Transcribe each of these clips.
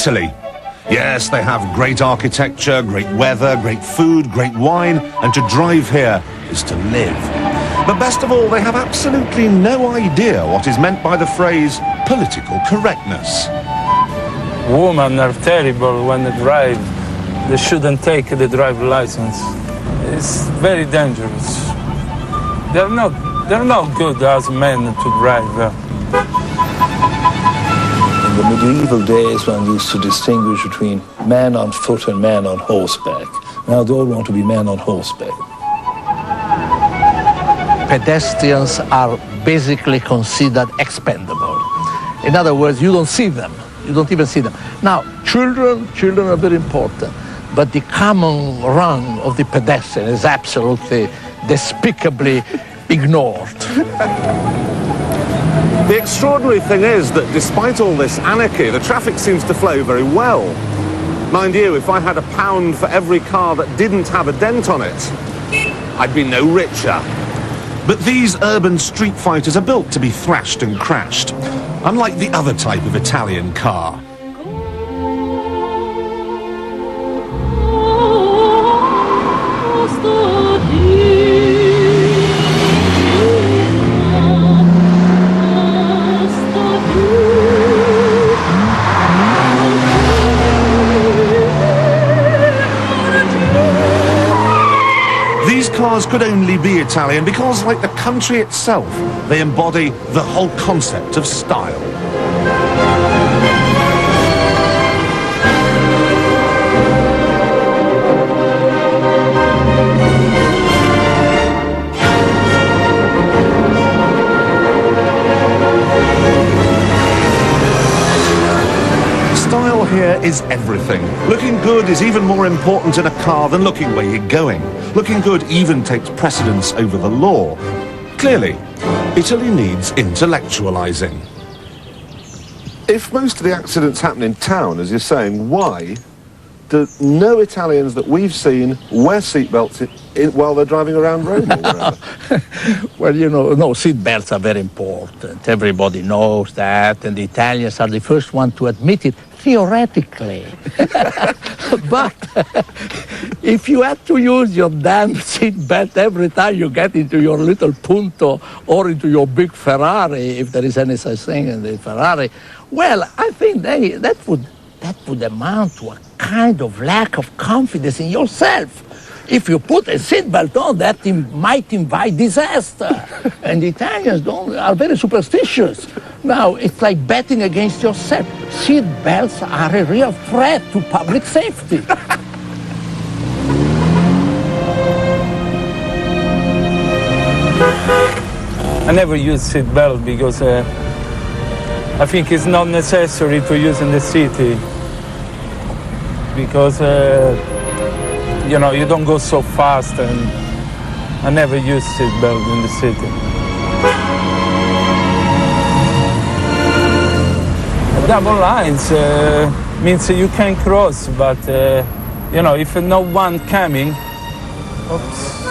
Italy. Yes, they have great architecture, great weather, great food, great wine, and to drive here is to live. But best of all, they have absolutely no idea what is meant by the phrase political correctness. Women are terrible when they drive. They shouldn't take the driver license. It's very dangerous. They're not good as men to drive. In the medieval days, one used to distinguish between man on foot and man on horseback. Now they all want to be men on horseback. Pedestrians are basically considered expendable. In other words, you don't see them. You don't even see them. Now, children are very important, but the common run of the pedestrian is absolutely despicably ignored. The extraordinary thing is that despite all this anarchy, the traffic seems to flow very well. Mind you, if I had £1 for every car that didn't have a dent on it, I'd be no richer. But these urban street fighters are built to be thrashed and crashed, unlike the other type of Italian car. These cars could only be Italian because, like the country itself, they embody the whole concept of style. Style here is everything. Looking good is even more important in a car than looking where you're going. Looking good even takes precedence over the law. Clearly, Italy needs intellectualizing. If most of the accidents happen in town, as you're saying, why do no Italians that we've seen wear seatbelts while they're driving around Rome or wherever? Well, you know, no, seatbelts are very important. Everybody knows that, and the Italians are the first one to admit it, theoretically. But if you have to use your damn seatbelt every time you get into your little Punto or into your big Ferrari, if there is any such thing in the Ferrari, well, I think that would amount to a kind of lack of confidence in yourself. If you put a seatbelt on, that might invite disaster. And the Italians are very superstitious. Now, it's like betting against yourself. Seatbelts are a real threat to public safety. I never use seatbelt because I think it's not necessary to use in the city because you know, you don't go so fast, and I never use seatbelt in the city. Double lines means you can cross, but you know, if no one coming, oops,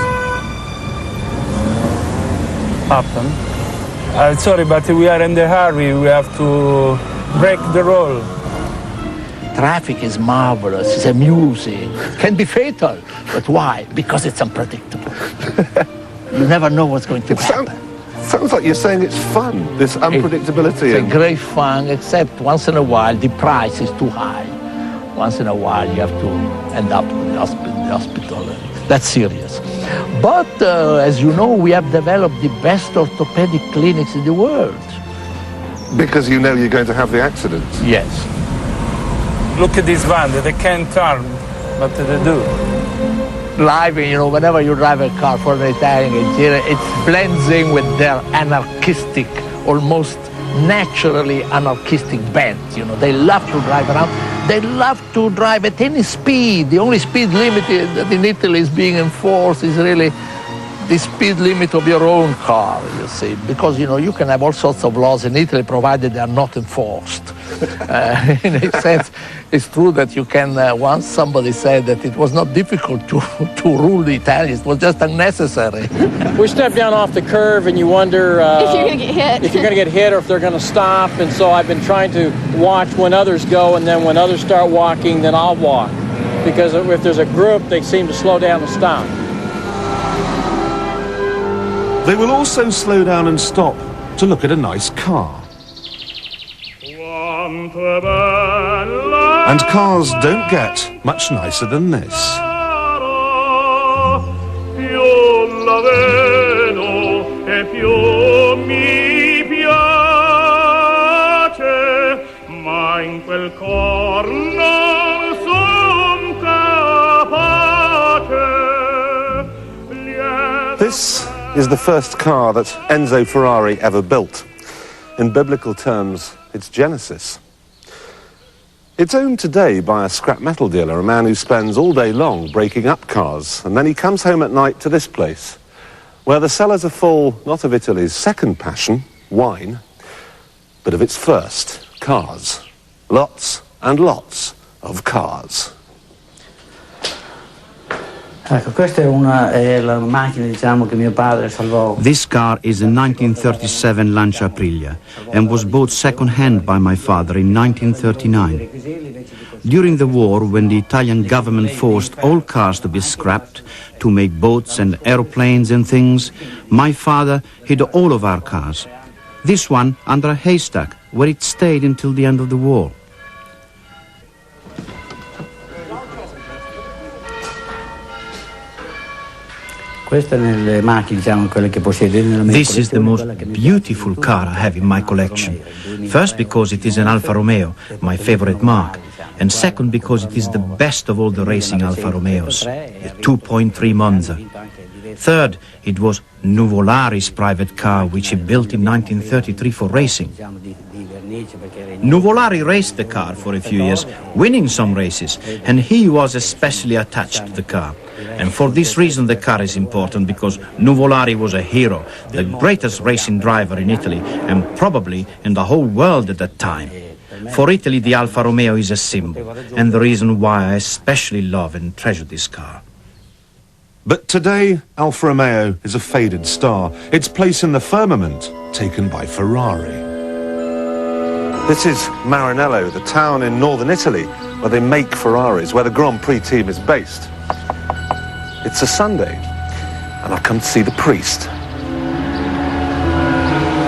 happen. Sorry, but we are in the hurry. We have to break the rule. Traffic is marvelous, it's amusing, can be fatal. But why? Because it's unpredictable. You never know what's going to happen. Sounds like you're saying it's fun, this unpredictability. It's a great fun, except once in a while the price is too high. Once in a while you have to end up in the hospital. That's serious. But as you know, we have developed the best orthopedic clinics in the world. Because you know you're going to have the accidents? Yes. Look at this van, they can't turn, but they do. Driving, you know, whenever you drive a car for an Italian interior, it blends in with their anarchistic, almost naturally anarchistic bent. You know, they love to drive around. They love to drive at any speed. The only speed limit that in Italy is being enforced is really the speed limit of your own car, you see, because, you know, you can have all sorts of laws in Italy provided they are not enforced. In a sense, it's true that you can, once somebody said that it was not difficult to rule the Italians, it was just unnecessary. We step down off the curve and you wonder if you're going to get hit. If you're going to get hit or if they're going to stop. And so I've been trying to watch when others go, and then when others start walking, then I'll walk. Because if there's a group, they seem to slow down and stop. They will also slow down and stop to look at a nice car. And cars don't get much nicer than this. This is the first car that Enzo Ferrari ever built. In biblical terms, it's Genesis. It's owned today by a scrap metal dealer, a man who spends all day long breaking up cars, and then he comes home at night to this place, where the cellars are full not of Italy's second passion, wine, but of its first, cars. Lots and lots of cars. This car is a 1937 Lancia Aprilia and was bought second-hand by my father in 1939. During the war, when the Italian government forced all cars to be scrapped to make boats and aeroplanes and things, my father hid all of our cars. This one under a haystack, where it stayed until the end of the war. This is the most beautiful car I have in my collection. First, because it is an Alfa Romeo, my favorite mark. And second, because it is the best of all the racing Alfa Romeos, the 2.3 Monza. Third, it was Nuvolari's private car, which he built in 1933 for racing. Nuvolari raced the car for a few years, winning some races, and he was especially attached to the car. And for this reason the car is important, because Nuvolari was a hero, the greatest racing driver in Italy, and probably in the whole world at that time. For Italy, the Alfa Romeo is a symbol, and the reason why I especially love and treasure this car. But today, Alfa Romeo is a faded star, its place in the firmament taken by Ferrari. This is Maranello, the town in northern Italy where they make Ferraris, where the Grand Prix team is based. It's a Sunday, and I've come to see the priest.